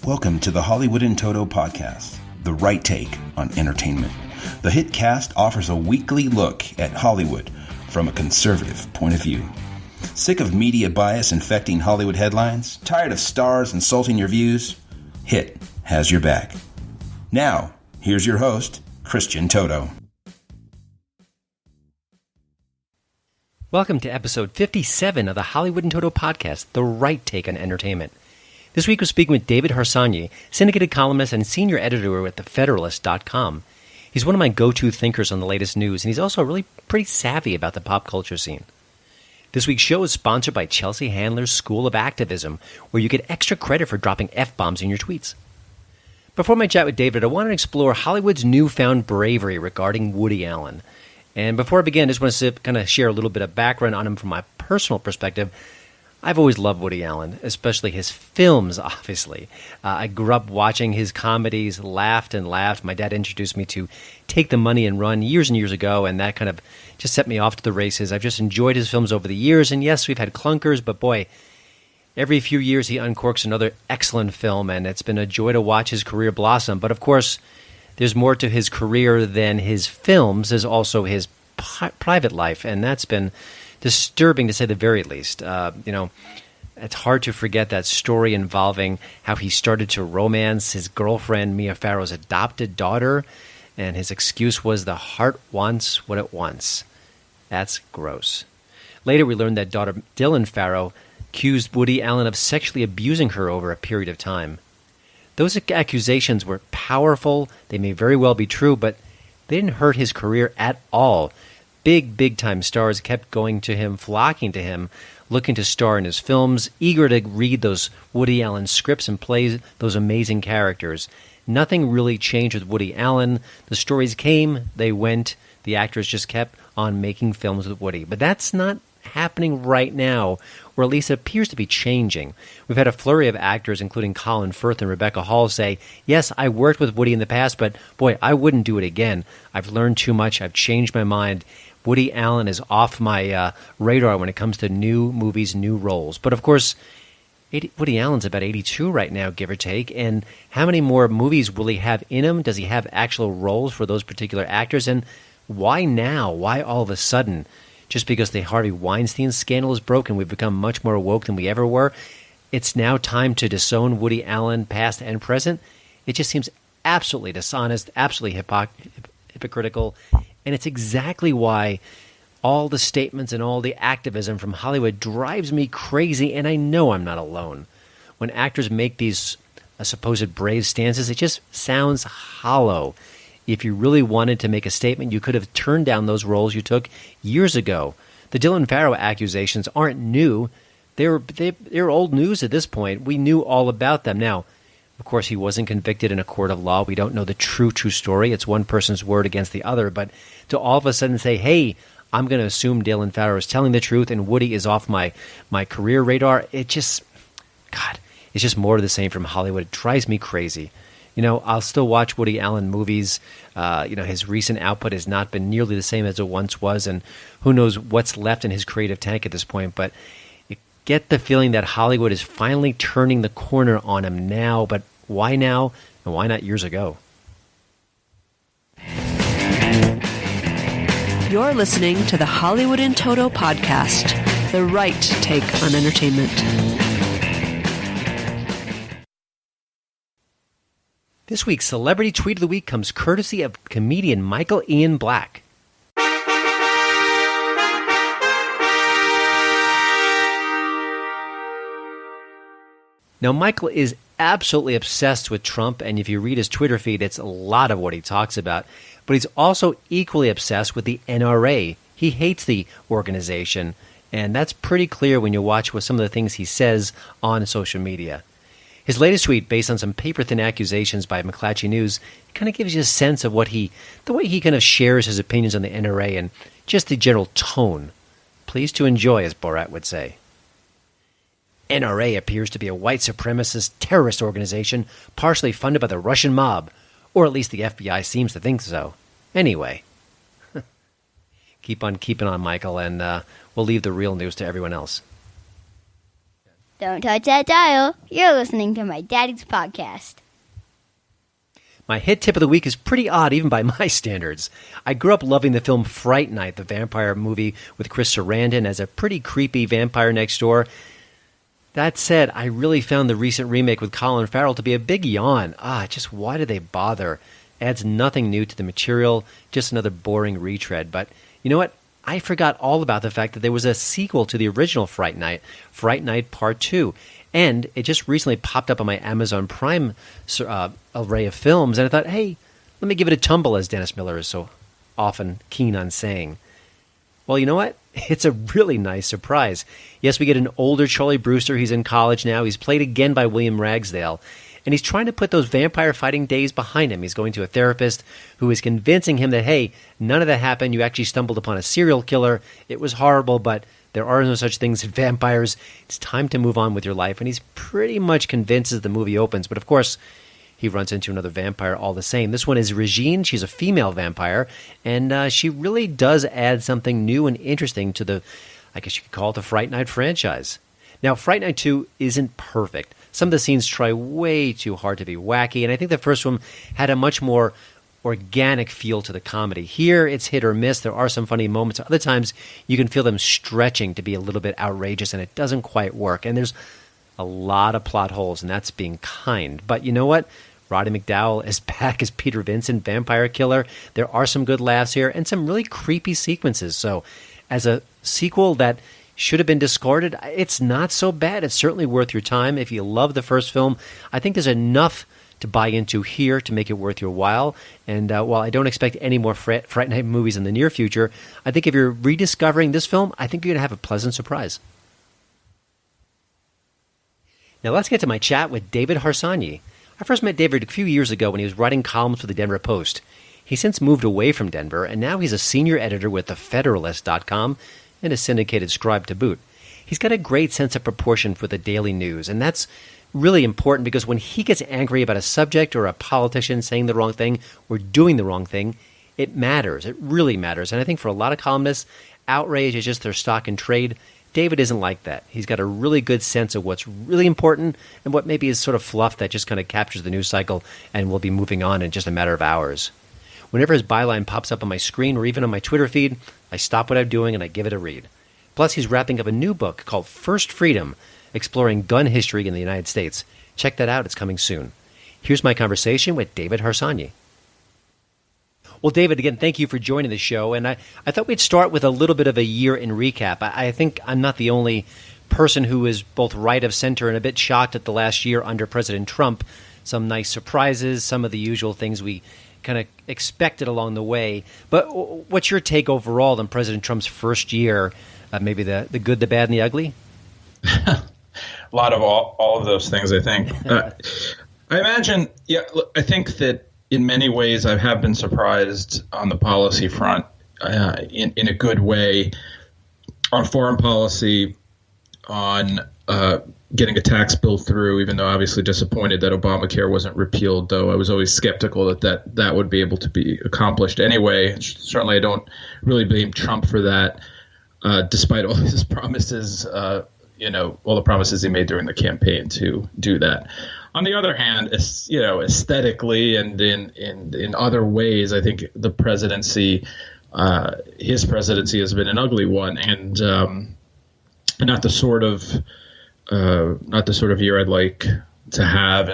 Welcome to the Hollywood in Toto podcast, the right take on entertainment. The HiT cast offers a weekly look at Hollywood from a conservative point of view. Sick of media bias infecting Hollywood headlines? Tired of stars insulting your views? HiT has your back. Now, here's your host, Christian Toto. Welcome to episode 57 of the Hollywood in Toto podcast, the right take on entertainment. This week we're speaking with David Harsanyi, syndicated columnist and senior editor with the Federalist.com. He's one of my go-to thinkers on the latest news, and he's also really pretty savvy about the pop culture scene. This week's show is sponsored by Chelsea Handler's School of Activism, where you get extra credit for dropping F-bombs in your tweets. Before my chat with David, I want to explore Hollywood's newfound bravery regarding Woody Allen. And before I begin, I just want to kind of share a little bit of background on him from my personal perspective. I've always loved Woody Allen, especially his films, obviously. I grew up watching his comedies, laughed and laughed. My dad introduced me to Take the Money and Run years and years ago, and that kind of just set me off to the races. I've just enjoyed his films over the years, and yes, we've had clunkers, but boy, every few years he uncorks another excellent film, and it's been a joy to watch his career blossom. But of course, there's more to his career than his films. There's also his private life, and that's been disturbing to say the very least. It's hard to forget that story involving how he started to romance his girlfriend Mia Farrow's adopted daughter, and his excuse was the heart wants what it wants. That's gross. Later we learned that daughter Dylan Farrow accused Woody Allen of sexually abusing her over a period of time. Those accusations were powerful, they may very well be true, but they didn't hurt his career at all. Big-time stars kept going to him, flocking to him, looking to star in his films, eager to read those Woody Allen scripts and play those amazing characters. Nothing really changed with Woody Allen. The stories came, they went. The actors just kept on making films with Woody. But that's not happening right now, or at least it appears to be changing. We've had a flurry of actors, including Colin Firth and Rebecca Hall, say, yes, I worked with Woody in the past, but boy, I wouldn't do it again. I've learned too much. I've changed my mind. Woody Allen is off my radar when it comes to new movies, new roles. But of course, Woody Allen's about 82 right now, give or take. And how many more movies will he have in him? Does he have actual roles for those particular actors? And why now? Why all of a sudden? Just because the Harvey Weinstein scandal is broken, we've become much more woke than we ever were. It's now time to disown Woody Allen, past and present. It just seems absolutely dishonest, absolutely hypocritical. And it's exactly why all the statements and all the activism from Hollywood drives me crazy, and I know I'm not alone. When actors make these supposed brave stances, it just sounds hollow. If you really wanted to make a statement, you could have turned down those roles you took years ago. The Dylan Farrow accusations aren't new. They're old news at this point. We knew all about them. Now, of course, he wasn't convicted in a court of law. We don't know the true story. It's one person's word against the other. But to all of a sudden say, hey, I'm going to assume Dylan Farrow is telling the truth and Woody is off my career radar, it's just more of the same from Hollywood. It drives me crazy. I'll still watch Woody Allen movies. His recent output has not been nearly the same as it once was, and who knows what's left in his creative tank at this point. But you get the feeling that Hollywood is finally turning the corner on him now. But why now, and why not years ago? You're listening to the Hollywood in Toto podcast, the right take on entertainment. This week's Celebrity Tweet of the Week comes courtesy of comedian Michael Ian Black. Now, Michael is absolutely obsessed with Trump, and if you read his Twitter feed, it's a lot of what he talks about. But he's also equally obsessed with the NRA. He hates the organization, and that's pretty clear when you watch what some of the things he says on social media. His latest tweet, based on some paper-thin accusations by McClatchy News, kind of gives you a sense of the way he kind of shares his opinions on the NRA and just the general tone. Please to enjoy, as Borat would say. NRA appears to be a white supremacist terrorist organization partially funded by the Russian mob, or at least the FBI seems to think so. Anyway, Keep on keeping on, Michael, and we'll leave the real news to everyone else. Don't touch that dial. You're listening to my daddy's podcast. My hit tip of the week is pretty odd, even by my standards. I grew up loving the film Fright Night, the vampire movie with Chris Sarandon as a pretty creepy vampire next door. That said, I really found the recent remake with Colin Farrell to be a big yawn. Just why did they bother? Adds nothing new to the material, just another boring retread. But you know what? I forgot all about the fact that there was a sequel to the original Fright Night Part 2. And it just recently popped up on my Amazon Prime array of films. And I thought, hey, let me give it a tumble, as Dennis Miller is so often keen on saying. Well, you know what? It's a really nice surprise. Yes, we get an older Charlie Brewster. He's in college now. He's played again by William Ragsdale. And he's trying to put those vampire fighting days behind him. He's going to a therapist who is convincing him that, hey, none of that happened. You actually stumbled upon a serial killer. It was horrible, but there are no such things as vampires. It's time to move on with your life. And he's pretty much convinced as the movie opens. But of course, he runs into another vampire all the same. This one is Regine. She's a female vampire. And she really does add something new and interesting to the, I guess you could call it the Fright Night franchise. Now, Fright Night 2 isn't perfect. Some of the scenes try way too hard to be wacky, and I think the first one had a much more organic feel to the comedy. Here, it's hit or miss. There are some funny moments. Other times, you can feel them stretching to be a little bit outrageous, and it doesn't quite work. And there's a lot of plot holes, and that's being kind. But you know what? Roddy McDowall is back as Peter Vincent, vampire killer. There are some good laughs here, and some really creepy sequences. So, as a sequel that should have been discarded, it's not so bad. It's certainly worth your time. If you love the first film, I think there's enough to buy into here to make it worth your while. And while I don't expect any more Fright Night movies in the near future, I think if you're rediscovering this film, I think you're going to have a pleasant surprise. Now let's get to my chat with David Harsanyi. I first met David a few years ago when he was writing columns for the Denver Post. He's since moved away from Denver, and now he's a senior editor with the Federalist.com and a syndicated scribe to boot. He's got a great sense of proportion for the daily news, and that's really important because when he gets angry about a subject or a politician saying the wrong thing or doing the wrong thing, it matters. It really matters. And I think for a lot of columnists, outrage is just their stock in trade. David isn't like that. He's got a really good sense of what's really important and what maybe is sort of fluff that just kind of captures the news cycle and will be moving on in just a matter of hours. Whenever his byline pops up on my screen or even on my Twitter feed, I stop what I'm doing and I give it a read. Plus, he's wrapping up a new book called First Freedom, exploring gun history in the United States. Check that out. It's coming soon. Here's my conversation with David Harsanyi. Well, David, again, thank you for joining the show. And I thought we'd start with a little bit of a year in recap. I think I'm not the only person who is both right of center and a bit shocked at the last year under President Trump. Some nice surprises, some of the usual things we kind of expected along the way. But what's your take overall on President Trump's first year, maybe the good, the bad, and the ugly? A lot of all of those things, I think. I imagine, I think that in many ways I have been surprised on the policy front in a good way, on foreign policy, on getting a tax bill through, even though obviously disappointed that Obamacare wasn't repealed, though I was always skeptical that would be able to be accomplished anyway. Certainly I don't really blame Trump for that, despite all his promises, all the promises he made during the campaign to do that. On the other hand, aesthetically and in other ways, I think the presidency, his presidency has been an ugly one, and not the sort of year I'd like to have,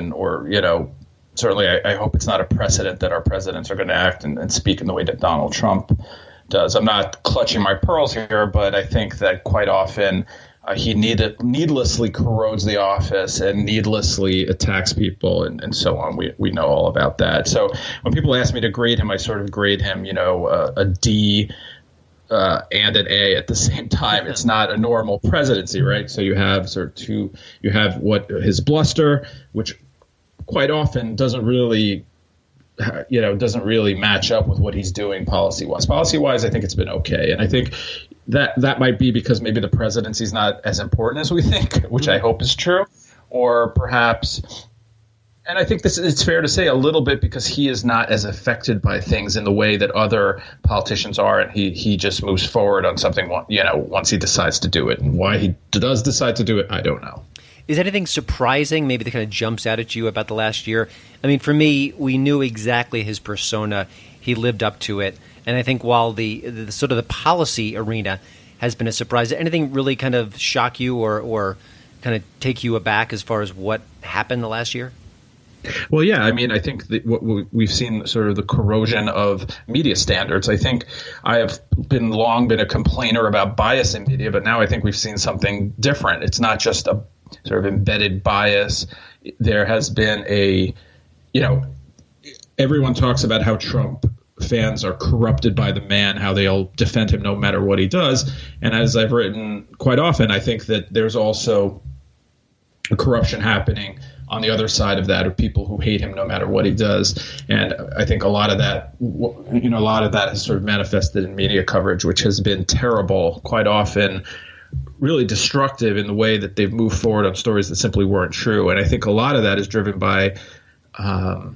certainly I hope it's not a precedent that our presidents are going to act and speak in the way that Donald Trump does. I'm not clutching my pearls here, but I think that quite often he needlessly corrodes the office and needlessly attacks people and so on. We know all about that. So when people ask me to grade him, I sort of grade him, a D and an A at the same time. It's not a normal presidency, right? So you have you have his bluster, which quite often doesn't really match up with what he's doing policy-wise. Policy-wise, I think it's been okay. And I think that might be because maybe the presidency is not as important as we think, which I hope is true. Or perhaps And I think it's fair to say a little bit because he is not as affected by things in the way that other politicians are, and he just moves forward on something, once he decides to do it. And why he does decide to do it, I don't know. Is anything surprising, maybe that kind of jumps out at you about the last year? I mean, for me, we knew exactly his persona. He lived up to it. And I think while the sort of the policy arena has been a surprise, did anything really kind of shock you or kind of take you aback as far as what happened the last year? Well, yeah, I mean, I think that what we've seen sort of the corrosion of media standards. I think I have long been a complainer about bias in media, but now I think we've seen something different. It's not just a sort of embedded bias. There has been everyone talks about how Trump fans are corrupted by the man, how they'll defend him no matter what he does. And as I've written quite often, I think that there's also a corruption happening on the other side of that, of people who hate him no matter what he does. And I think a lot of that has sort of manifested in media coverage, which has been terrible, quite often really destructive in the way that they've moved forward on stories that simply weren't true. And I think a lot of that is driven by a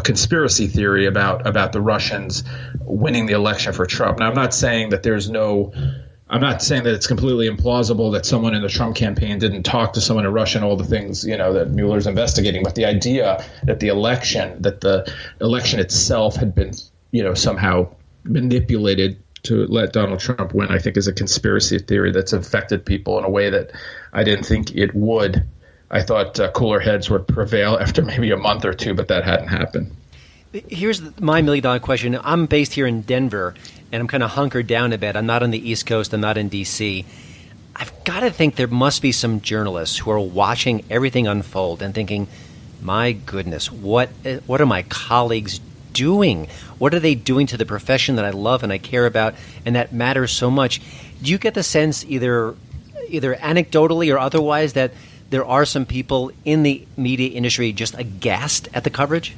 conspiracy theory about the Russians winning the election for Trump. Now, I'm not saying that it's completely implausible that someone in the Trump campaign didn't talk to someone in Russia and all the things, that Mueller's investigating. But the idea that the election itself had been, somehow manipulated to let Donald Trump win, I think is a conspiracy theory that's affected people in a way that I didn't think it would. I thought cooler heads would prevail after maybe a month or two, but that hadn't happened. Here's my $1 million question. I'm based here in Denver, and I'm kind of hunkered down a bit. I'm not on the East Coast. I'm not in D.C. I've got to think there must be some journalists who are watching everything unfold and thinking, my goodness, what are my colleagues doing? What are they doing to the profession that I love and I care about and that matters so much? Do you get the sense either anecdotally or otherwise that there are some people in the media industry just aghast at the coverage?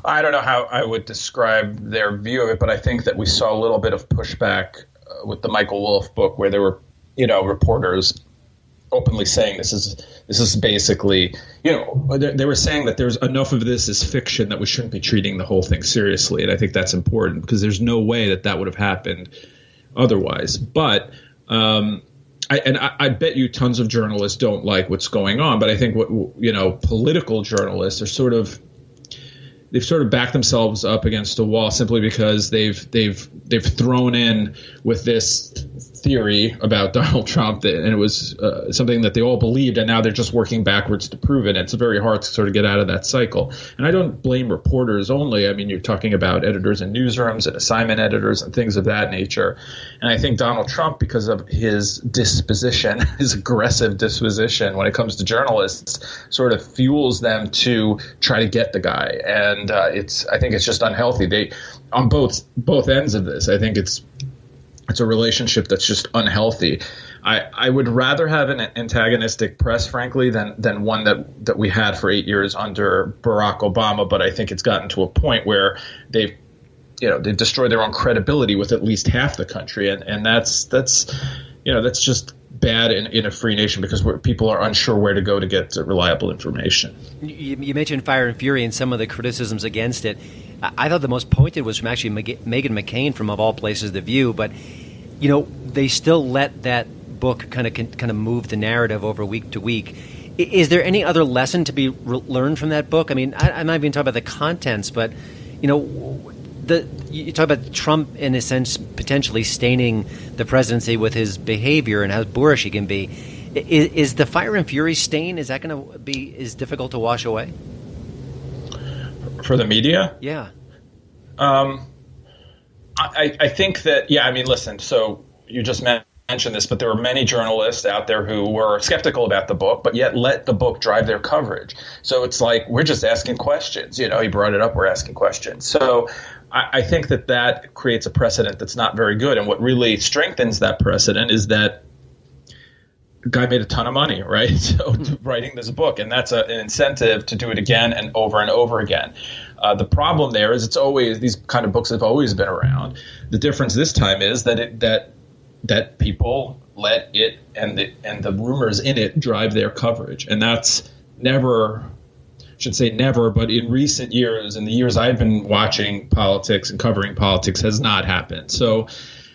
I don't know how I would describe their view of it, but I think that we saw a little bit of pushback with the Michael Wolff book, where there were, reporters openly saying this is basically, they were saying that there's enough of this is fiction that we shouldn't be treating the whole thing seriously. And I think that's important because there's no way that would have happened otherwise. But I bet you tons of journalists don't like what's going on. But I think political journalists are they've sort of backed themselves up against a wall simply because they've thrown in with this theory about Donald Trump, and it was something that they all believed, and now they're just working backwards to prove it. And it's very hard to sort of get out of that cycle. And I don't blame reporters only. I mean, you're talking about editors in newsrooms and assignment editors and things of that nature. And I think Donald Trump, because of his disposition, his aggressive disposition when it comes to journalists, sort of fuels them to try to get the guy. And I think it's just unhealthy. They on both ends of this. I think it's a relationship that's just unhealthy. I would rather have an antagonistic press, frankly, than one that we had for 8 years under Barack Obama. But I think it's gotten to a point where they've destroyed their own credibility with at least half the country, and that's just bad in a free nation because people are unsure where to go to get reliable information. You mentioned Fire and Fury and some of the criticisms against it. I thought the most pointed was from actually Meghan McCain from, of all places, The View. But, they still let that book kind of move the narrative over week to week. Is there any other lesson to be learned from that book? I mean, I'm not even talking about the contents, but, you talk about Trump, in a sense, potentially staining the presidency with his behavior and how boorish he can be. Is the Fire and Fury stain, is that going to be as difficult to wash away? For the media? Yeah. I think that, I mean, listen, so you just mentioned this, but there were many journalists out there who were skeptical about the book, but yet let the book drive their coverage. So it's like, we're just asking questions. He brought it up, we're asking questions. So I think that creates a precedent that's not very good. And what really strengthens that precedent is that guy made a ton of money, right? So writing this book, and that's an incentive to do it again and over again. The problem there is these kind of books have always been around. The difference this time is that people let it and the rumors in it drive their coverage, and that's should say never, but in recent years, in the years I've been watching politics and covering politics, has not happened. So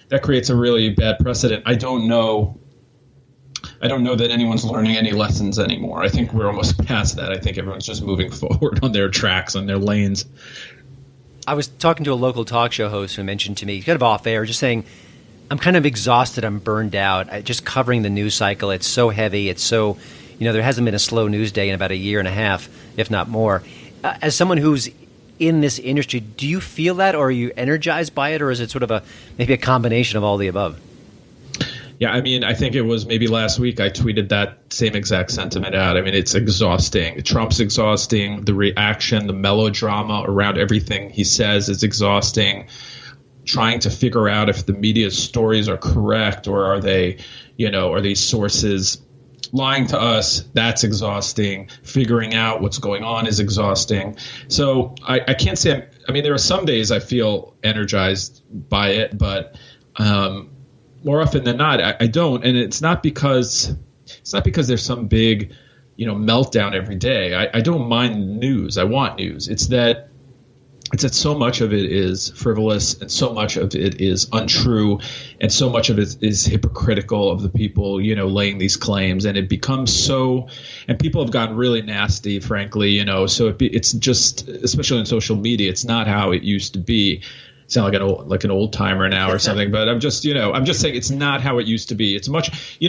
that creates a really bad precedent. I don't know that anyone's learning any lessons anymore. I think we're almost past that. I think everyone's just moving forward on their tracks, on their lanes. I was talking to a local talk show host who mentioned to me, kind of off air, just saying, I'm kind of exhausted. I'm burned out. Just covering the news cycle. It's so heavy. It's so, there hasn't been a slow news day in about a year and a half, if not more. As someone who's in this industry, do you feel that, or are you energized by it, or is it sort of maybe a combination of all the above? Yeah, I mean, I think it was maybe last week I tweeted that same exact sentiment out. I mean, it's exhausting. Trump's exhausting. The reaction, the melodrama around everything he says is exhausting. Trying to figure out if the media's stories are correct, or are they, are these sources lying to us? That's exhausting. Figuring out what's going on is exhausting. So I can't say, there are some days I feel energized by it, but more often than not, I don't. And it's not because there's some big, meltdown every day. I don't mind news. I want news. It's that so much of it is frivolous, and so much of it is untrue, and so much of it is hypocritical of the people, laying these claims. And it becomes so, and people have gotten really nasty, frankly, so it's just, especially on social media, it's not how it used to be. Sound like an old timer now or something, but I'm just saying it's not how it used to be. It's much,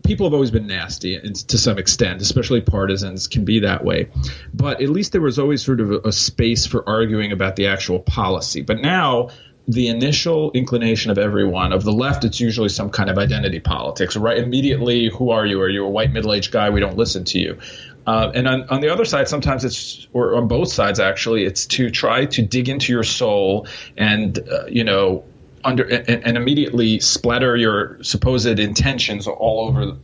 people have always been nasty, and to some extent, especially partisans can be that way. But at least there was always sort of a space for arguing about the actual policy. But now the initial inclination of everyone, of the left, it's usually some kind of identity politics, right? Immediately, who are you? Are you a white middle-aged guy? We don't listen to you. And on the other side, sometimes it's, or on both sides actually, it's to try to dig into your soul and, and immediately splatter your supposed intentions all over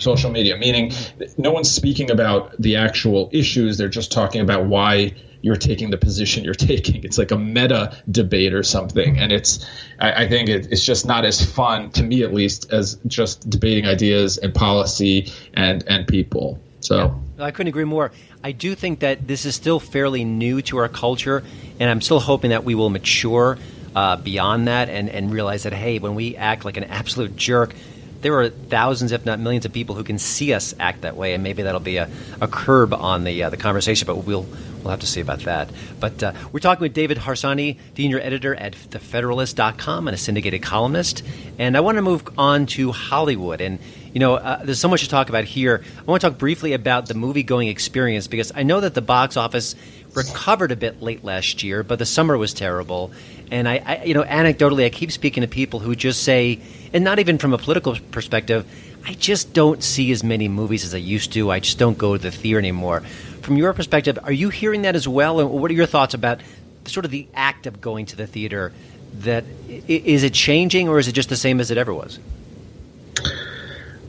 social media, meaning no one's speaking about the actual issues. They're just talking about why you're taking the position you're taking. It's like a meta debate or something. And I think it's just not as fun, to me at least, as just debating ideas and policy and people. So I couldn't agree more. I do think that this is still fairly new to our culture, and I'm still hoping that we will mature beyond that and realize that, hey, when we act like an absolute jerk, there are thousands, if not millions, of people who can see us act that way, and maybe that'll be a curb on the conversation, but we'll have to see about that. But we're talking with David Harsanyi, senior editor at Federalist.com and a syndicated columnist. And I want to move on to Hollywood. And, there's so much to talk about here. I want to talk briefly about the movie-going experience, because I know that the box office recovered a bit late last year, but the summer was terrible. And I anecdotally, I keep speaking to people who just say, and not even from a political perspective, I just don't see as many movies as I used to. I just don't go to the theater anymore. From your perspective, are you hearing that as well? And what are your thoughts about sort of the act of going to the theater? That is it changing, or is it just the same as it ever was?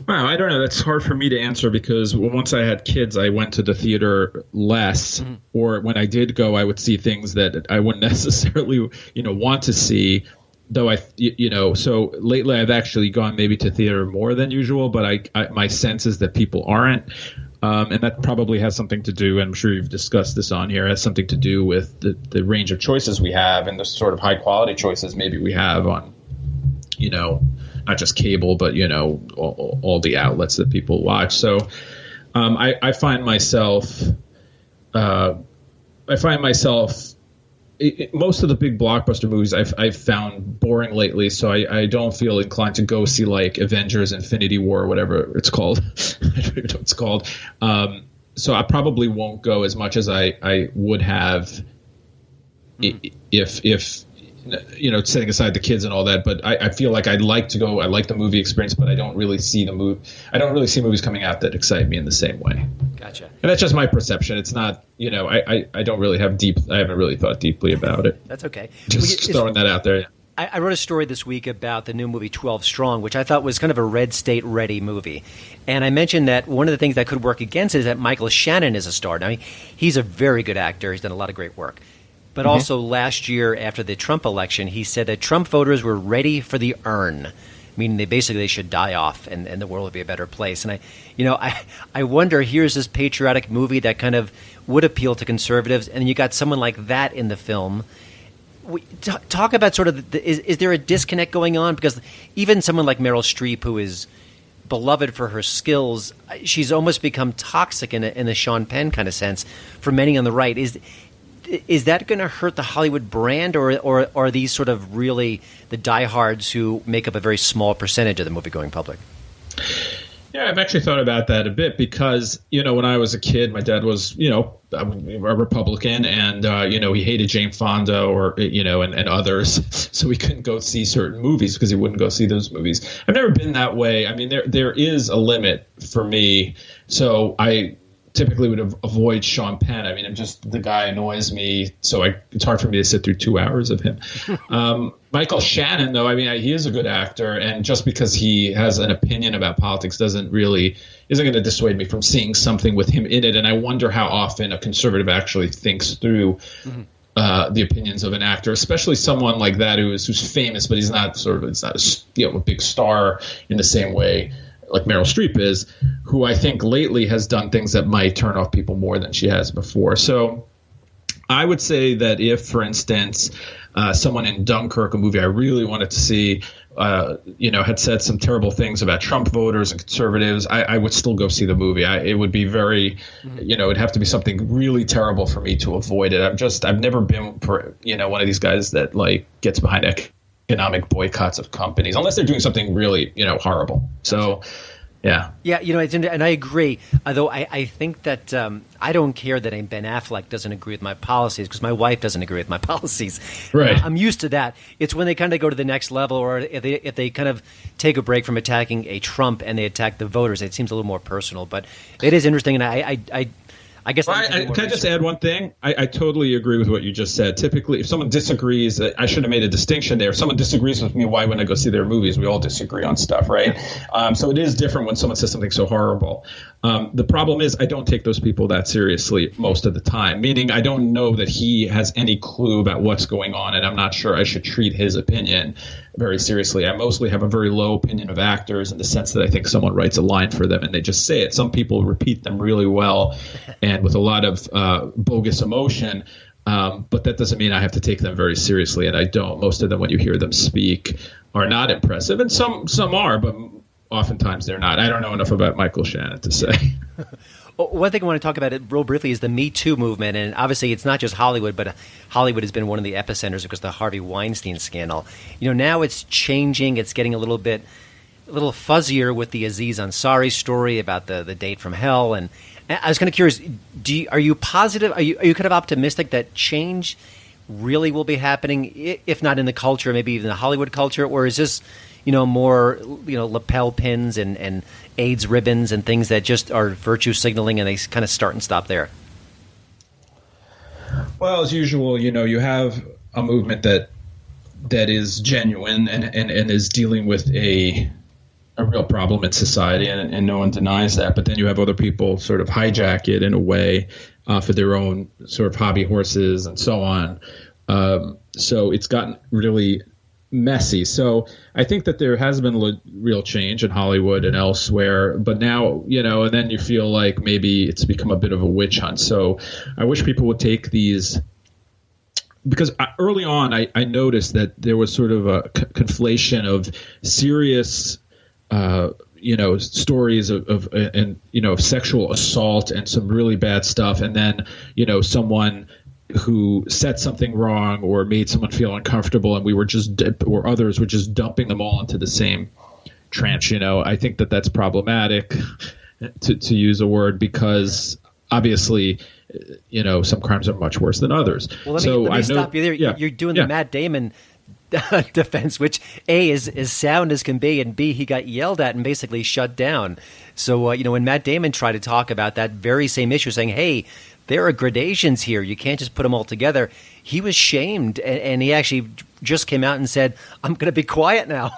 Wow, I don't know. That's hard for me to answer, because once I had kids, I went to the theater less, or when I did go, I would see things that I wouldn't necessarily, want to see. Though so lately I've actually gone maybe to theater more than usual, but my sense is that people aren't. And that probably has something to do, and I'm sure you've discussed this on here, has something to do with the range of choices we have and the sort of high quality choices maybe we have on, not just cable, but, all the outlets that people watch. So I find myself most of the big blockbuster movies I've found boring lately, so I don't feel inclined to go see like Avengers Infinity War or whatever it's called. I don't even know what it's called. So I probably won't go as much as I would have if setting aside the kids and all that. But I feel like I'd like to go. I like the movie experience, but I don't really see I don't really see movies coming out that excite me in the same way. Gotcha. And that's just my perception. It's not, I don't really have I haven't really thought deeply about it. That's okay. Just throwing that out there. I wrote a story this week about the new movie 12 Strong, which I thought was kind of a red state ready movie. And I mentioned that one of the things that could work against it is that Michael Shannon is a star. Now, he's a very good actor. He's done a lot of great work. But also last year after the Trump election, he said that Trump voters were ready for the urn. meaning they should die off and the world would be a better place. And I wonder, here's this patriotic movie that kind of would appeal to conservatives, and you got someone like that in the film. Talk about sort of is there a disconnect going on? Because even someone like Meryl Streep, who is beloved for her skills, she's almost become toxic in a Sean Penn kind of sense for many on the right. Is that going to hurt the Hollywood brand, or are these sort of really the diehards who make up a very small percentage of the movie-going public? Yeah, I've actually thought about that a bit because, when I was a kid, my dad was, a Republican, and, he hated Jane Fonda and others. So we couldn't go see certain movies because he wouldn't go see those movies. I've never been that way. I mean, there is a limit for me. So I typically would avoid Sean Penn. I mean, the guy annoys me, so it's hard for me to sit through 2 hours of him. Michael Shannon, though, I mean, he is a good actor, and just because he has an opinion about politics isn't going to dissuade me from seeing something with him in it. And I wonder how often a conservative actually thinks through the opinions of an actor, especially someone like that who's famous, but he's not a big star in the same way like Meryl Streep is, who I think lately has done things that might turn off people more than she has before. So I would say that if, for instance, someone in Dunkirk, a movie I really wanted to see, had said some terrible things about Trump voters and conservatives, I would still go see the movie. It would be very, it'd have to be something really terrible for me to avoid it. I've never been, one of these guys that gets behind economic boycotts of companies, unless they're doing something really, horrible. So, yeah. Yeah, and I agree. Although I think that I don't care that Ben Affleck doesn't agree with my policies because my wife doesn't agree with my policies. Right. I'm used to that. It's when they kind of go to the next level, or if they kind of take a break from attacking a Trump and they attack the voters, it seems a little more personal. But it is interesting, and I guess. Can I just add one thing? I totally agree with what you just said. Typically, if someone disagrees, I should have made a distinction there. If someone disagrees with me, why wouldn't I go see their movies? We all disagree on stuff, right? So it is different when someone says something so horrible. The problem is I don't take those people that seriously most of the time, meaning I don't know that he has any clue about what's going on, and I'm not sure I should treat his opinion very seriously. I mostly have a very low opinion of actors in the sense that I think someone writes a line for them and they just say it. Some people repeat them really well and with a lot of bogus emotion, but that doesn't mean I have to take them very seriously, and I don't. Most of them, when you hear them speak, are not impressive, and some are, but oftentimes they're not. I don't know enough about Michael Shannon to say. One thing I want to talk about real briefly is the Me Too movement, and obviously it's not just Hollywood, but Hollywood has been one of the epicenters because of the Harvey Weinstein scandal. Now it's changing. It's getting a little fuzzier with the Aziz Ansari story about the date from hell. And I was kind of curious, are you positive? Are you kind of optimistic that change really will be happening, if not in the culture, maybe even the Hollywood culture, or is this more lapel pins and AIDS ribbons and things that just are virtue signaling and they kind of start and stop there? Well, as usual, you have a movement that is genuine and is dealing with a real problem in society, and no one denies that. But then you have other people sort of hijack it in a way for their own sort of hobby horses and so on. So it's gotten really messy. So I think that there has been real change in Hollywood and elsewhere, but now, and then you feel like maybe it's become a bit of a witch hunt. So I wish people would take these, because early on I noticed that there was sort of a conflation of serious stories of sexual assault and some really bad stuff, and then someone who said something wrong or made someone feel uncomfortable, and or others were just dumping them all into the same trench. I think that that's problematic, to use a word, because obviously, some crimes are much worse than others. Well, let me stop you there. Yeah, you're doing the Matt Damon defense, which A is as sound as can be, and B, he got yelled at and basically shut down. So when Matt Damon tried to talk about that very same issue, saying, hey, there are gradations here, you can't just put them all together, he was shamed, and he actually just came out and said, I'm going to be quiet now.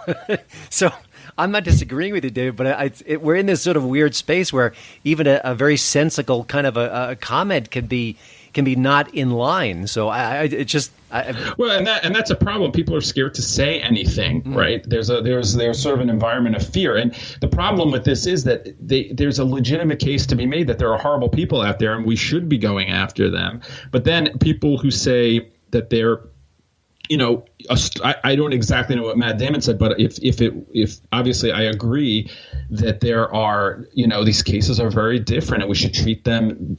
So I'm not disagreeing with you, David, but we're in this sort of weird space where even a very sensical kind of a comment can be can be not in line. So well, and that's a problem. People are scared to say anything, right? There's sort of an environment of fear, and the problem with this is that there's a legitimate case to be made that there are horrible people out there, and we should be going after them. But then people who say that they're I don't exactly know what Matt Damon said, but if obviously I agree that there are, these cases are very different and we should treat them,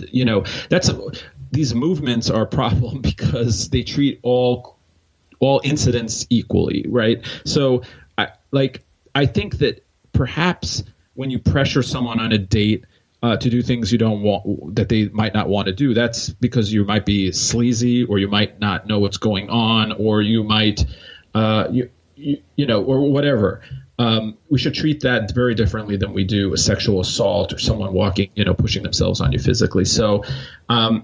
these movements are a problem because they treat all incidents equally, right? So I think that perhaps when you pressure someone on a date to do things you don't want, that they might not want to do, that's because you might be sleazy, or you might not know what's going on, or you might, or whatever. We should treat that very differently than we do a sexual assault or someone walking, pushing themselves on you physically. So I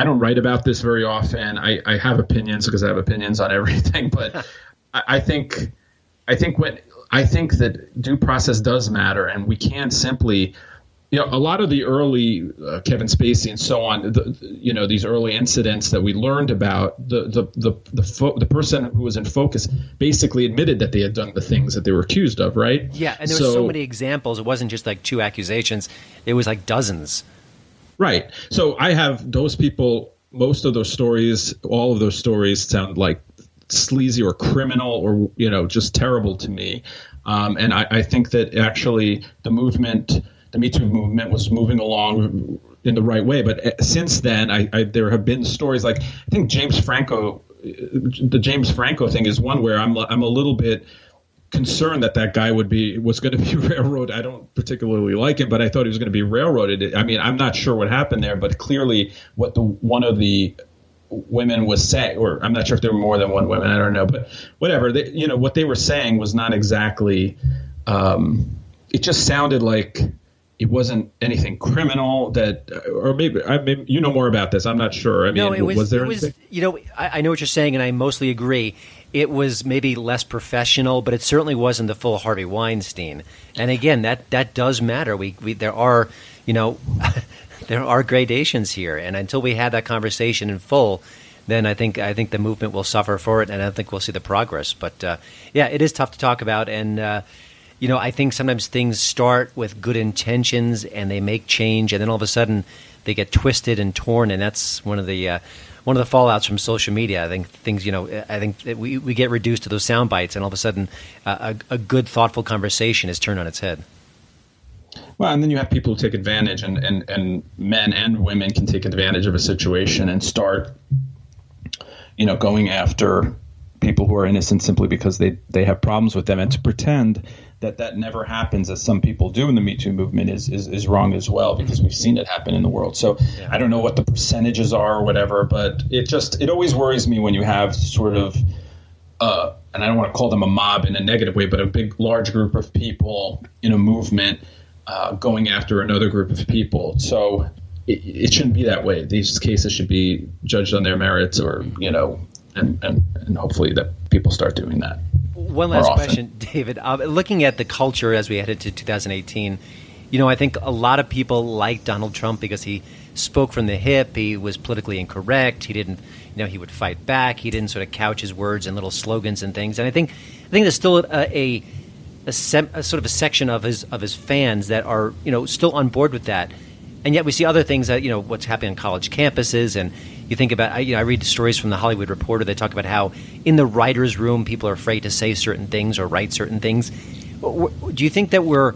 don't write about this very often. I have opinions because I have opinions on everything, but I think that due process does matter, and we can't simply. A lot of the early Kevin Spacey and so on, these early incidents that we learned about, the person who was in focus basically admitted that they had done the things that they were accused of, right? Yeah, and there were so many examples. It wasn't just like 2 accusations. It was like dozens. Right. So I have those people, most of those stories, all of those stories sound like sleazy or criminal or, just terrible to me. And I think that actually the Me Too movement was moving along in the right way. But since then, there have been stories like, I think the James Franco thing is one where I'm a little bit concerned that guy was going to be railroaded. I don't particularly like him, but I thought he was going to be railroaded. I mean, I'm not sure what happened there, but clearly what one of the women was saying, or I'm not sure if there were more than one woman, I don't know, but whatever, what they were saying was not exactly, it just sounded like it wasn't anything criminal or maybe you know more about this. I'm not sure. I mean, no, was there anything? I know what you're saying, and I mostly agree. It was maybe less professional, but it certainly wasn't the full Harvey Weinstein. And again, that does matter. There are, there are gradations here, and until we have that conversation in full, then I think the movement will suffer for it, and I don't think we'll see the progress. But it is tough to talk about, and. I think sometimes things start with good intentions and they make change, and then all of a sudden they get twisted and torn, and that's one of the fallouts from social media. I think things, I think that we get reduced to those sound bites, and all of a sudden a good, thoughtful conversation is turned on its head. Well, and then you have people who take advantage, and men and women can take advantage of a situation and start, going after people who are innocent simply because they have problems with them, and to pretend that never happens, as some people do in the Me Too movement, is wrong as well, because we've seen it happen in the world. So I don't know what the percentages are or whatever, but it always worries me when you have sort of, and I don't want to call them a mob in a negative way, but a big, large group of people in a movement going after another group of people. So it shouldn't be that way. These cases should be judged on their merits, or, and hopefully that people start doing that. One last question, David. Looking at the culture as we head into 2018, I think a lot of people like Donald Trump because he spoke from the hip. He was politically incorrect. He didn't, he would fight back. He didn't sort of couch his words in little slogans and things. And I think there's still a sort of a section of his fans that are, still on board with that. And yet we see other things that, what's happening on college campuses, and you think about, I read stories from the Hollywood Reporter. They talk about how in the writer's room, people are afraid to say certain things or write certain things. Do you think that we're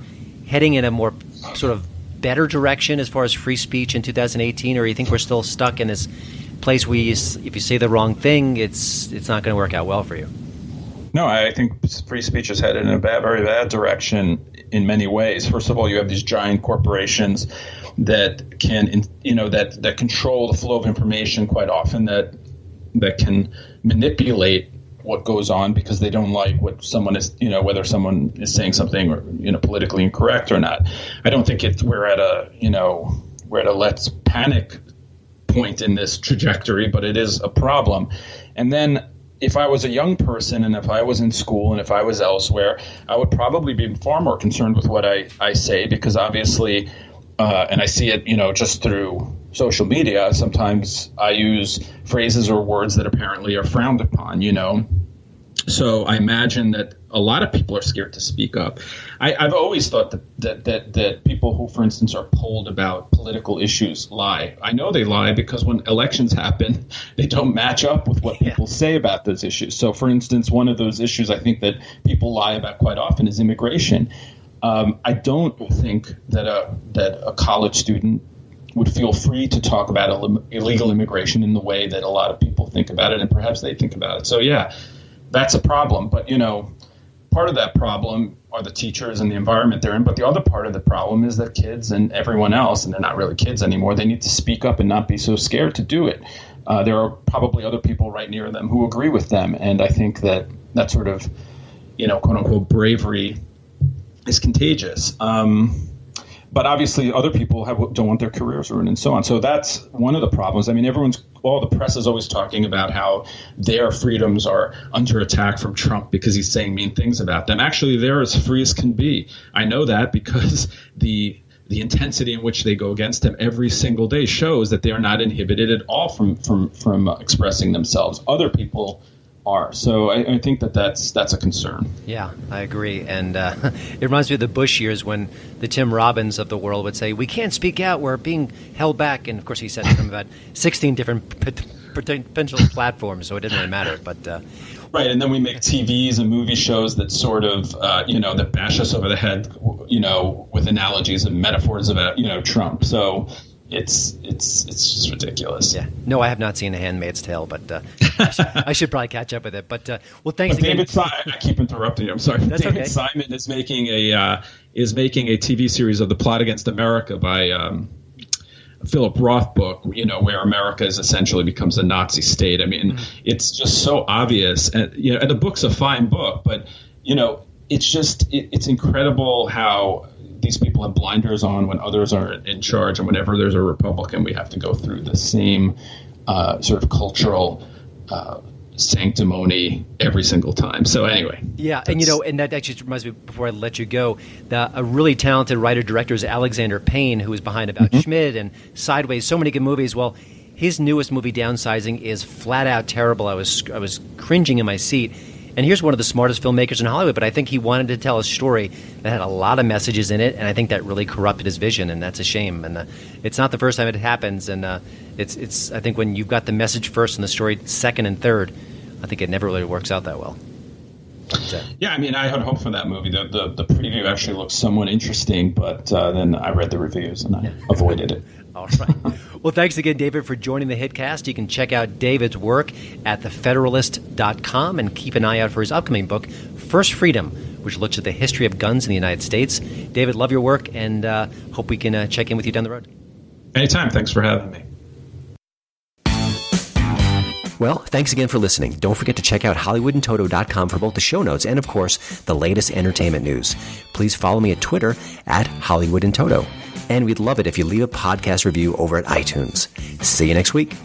heading in a more sort of better direction as far as free speech in 2018, or do you think we're still stuck in this place where if you say the wrong thing, it's not going to work out well for you? No, I think free speech is headed in a very bad direction in many ways. First of all, you have these giant corporations that can, that control the flow of information quite often, that can manipulate what goes on because they don't like what someone is, whether someone is saying something or, politically incorrect or not. I don't think we're at a let's panic point in this trajectory, but it is a problem. And then if I was a young person, and if I was in school, and if I was elsewhere, I would probably be far more concerned with what I say, because obviously, and I see it, just through social media, sometimes I use phrases or words that apparently are frowned upon, So I imagine that a lot of people are scared to speak up. I've always thought that people who, for instance, are polled about political issues lie. I know they lie because when elections happen, they don't match up with what people say about those issues. So, for instance, one of those issues I think that people lie about quite often is immigration. I don't think that a college student would feel free to talk about illegal immigration in the way that a lot of people think about it, and perhaps they think about it. So, yeah, that's a problem. But, part of that problem are the teachers and the environment they're in. But the other part of the problem is that kids and everyone else, and they're not really kids anymore, they need to speak up and not be so scared to do it. There are probably other people right near them who agree with them. And I think that sort of, quote unquote, bravery is contagious. But obviously other people don't want their careers ruined and so on. So that's one of the problems. I mean, all the press is always talking about how their freedoms are under attack from Trump because he's saying mean things about them. Actually, they're as free as can be. I know that because the intensity in which they go against him every single day shows that they are not inhibited at all from expressing themselves. Other people are. So I think that's a concern. Yeah, I agree. And it reminds me of the Bush years when the Tim Robbins of the world would say, we can't speak out, we're being held back. And, of course, he said to them about 16 different potential platforms, so it didn't really matter. But right, and then we make TVs and movie shows that sort of, that bash us over the head, with analogies and metaphors about, Trump. So it's just ridiculous. Yeah. No, I have not seen A Handmaid's Tale, but I should probably catch up with it. But thanks again. David I keep interrupting you. I'm sorry. That's David okay. Simon is making a TV series of The Plot Against America by Philip Roth book, where America essentially becomes a Nazi state. I mean, It's just so obvious, and and the book's a fine book, but it's incredible how these people have blinders on when others are in charge, and whenever there's a Republican, we have to go through the same sort of cultural sanctimony every single time. So anyway. Yeah, and that actually reminds me, before I let you go, a really talented writer-director is Alexander Payne, who is behind About Schmidt and Sideways, so many good movies. Well, his newest movie, Downsizing, is flat out terrible. I was cringing in my seat. And here's one of the smartest filmmakers in Hollywood, but I think he wanted to tell a story that had a lot of messages in it, and I think that really corrupted his vision, and that's a shame. And it's not the first time it happens, and it's I think when you've got the message first and the story second and third, I think it never really works out that well. Yeah, I mean, I had hope for that movie. The preview actually looked somewhat interesting, but then I read the reviews and I avoided it. All right. Well, thanks again, David, for joining the HitCast. You can check out David's work at thefederalist.com and keep an eye out for his upcoming book, First Freedom, which looks at the history of guns in the United States. David, love your work, and hope we can check in with you down the road. Anytime. Thanks for having me. Well, thanks again for listening. Don't forget to check out HollywoodandToto.com for both the show notes and, of course, the latest entertainment news. Please follow me at Twitter at HollywoodandToto. And we'd love it if you leave a podcast review over at iTunes. See you next week.